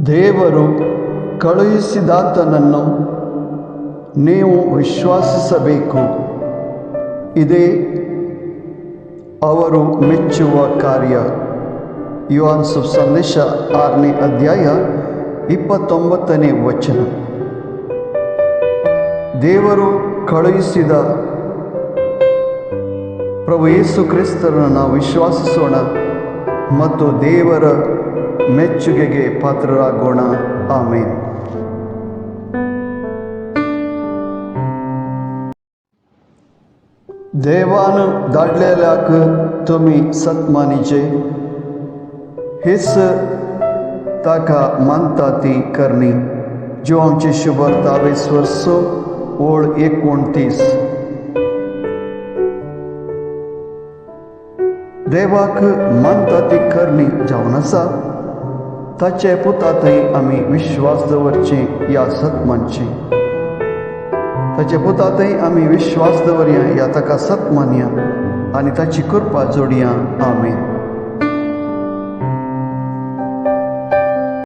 ದೇವರು ಕಳುಹಿಸಿದಾತನನ್ನು ನೀವು ವಿಶ್ವಾಸಿಸಬೇಕು. ಇದೇ ಅವರು ಮೆಚ್ಚುವ ಕಾರ್ಯ. ಯೋಹಾನ ಸಂದೇಶ 6ನೇ ಅಧ್ಯಾಯ 29ನೇ ವಚನ. ದೇವರು ಕಳುಹಿಸಿದ ಪ್ರಭು ಯೇಸು ಕ್ರಿಸ್ತರನ್ನು ನಾವು ವಿಶ್ವಾಸಿಸೋಣ ಮತ್ತು ದೇವರ ಮೆಚ್ಚುಗೆಗೆ ಪಾತ್ರರಾಗೋಣ. ಆಮೇನ್. देवानं धाडलेल्याक तुमी सत मानिचे, हेच ताका मानता ती करणी. जो आमचे शुभर 22 वर्सो ओळ 29. देवाक मानता ती करणी जावन आसा, ताचे पुतांतय आमी विश्वास दवरचे या सतमानचे. ताचे पुतांतय आमी विश्वास दवरया या ताका सत मानया आनी ताची कृपा जोडया. आमेन.